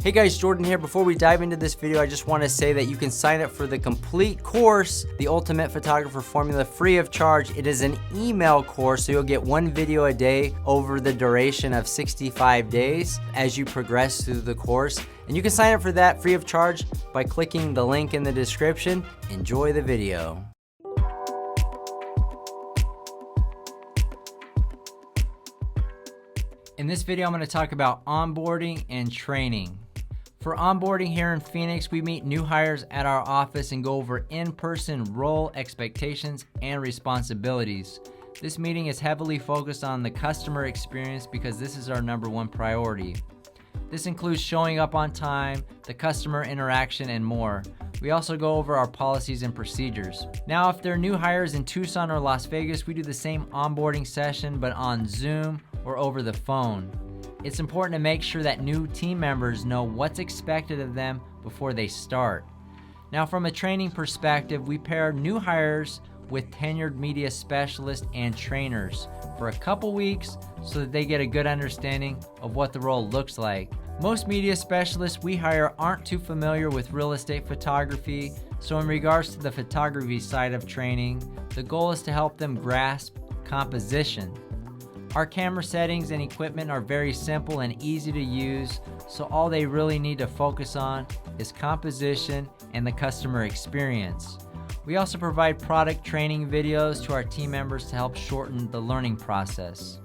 Hey guys, Jordan here. Before we dive into this video, I just want to say that you can sign up for the complete course, The Ultimate Photographer Formula, free of charge. It is an email course, so you'll get one video a day over the duration of 65 days as you progress through the course. And you can sign up for that free of charge by clicking the link in the description. Enjoy the video. In this video, I'm going to talk about onboarding and training. For onboarding here in Phoenix, we meet new hires at our office and go over in-person role expectations and responsibilities. This meeting is heavily focused on the customer experience because this is our #1 priority. This includes showing up on time, the customer interaction, and more. We also go over our policies and procedures. Now, if there are new hires in Tucson or Las Vegas, we do the same onboarding session but on Zoom or over the phone. It's important to make sure that new team members know what's expected of them before they start. Now, from a training perspective, we pair new hires with tenured media specialists and trainers for a couple weeks so that they get a good understanding of what the role looks like. Most media specialists we hire aren't too familiar with real estate photography, so in regards to the photography side of training, the goal is to help them grasp composition. Our camera settings and equipment are very simple and easy to use, so all they really need to focus on is composition and the customer experience. We also provide product training videos to our team members to help shorten the learning process.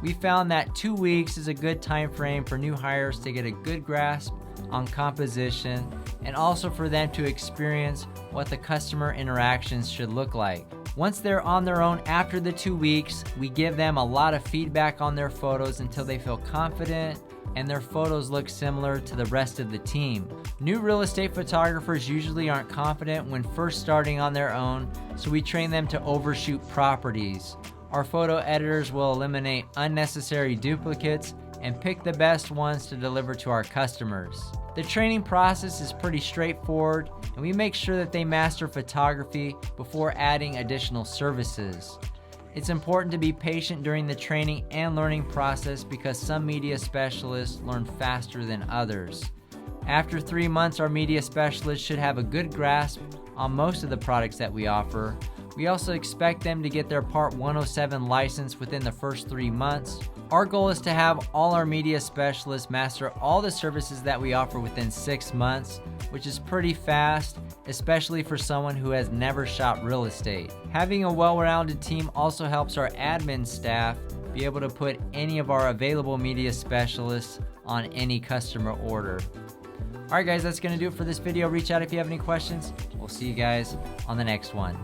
We found that 2 weeks is a good time frame for new hires to get a good grasp on composition and also for them to experience what the customer interactions should look like. Once they're on their own after the 2 weeks, we give them a lot of feedback on their photos until they feel confident and their photos look similar to the rest of the team. New real estate photographers usually aren't confident when first starting on their own, so we train them to overshoot properties. Our photo editors will eliminate unnecessary duplicates and pick the best ones to deliver to our customers. The training process is pretty straightforward, and we make sure that they master photography before adding additional services. It's important to be patient during the training and learning process because some media specialists learn faster than others. After 3 months, our media specialists should have a good grasp on most of the products that we offer. We also expect them to get their Part 107 license within the first 3 months. Our goal is to have all our media specialists master all the services that we offer within 6 months, which is pretty fast, especially for someone who has never shot real estate. Having a well-rounded team also helps our admin staff be able to put any of our available media specialists on any customer order. Alright guys, that's going to do it for this video. Reach out if you have any questions. We'll see you guys on the next one.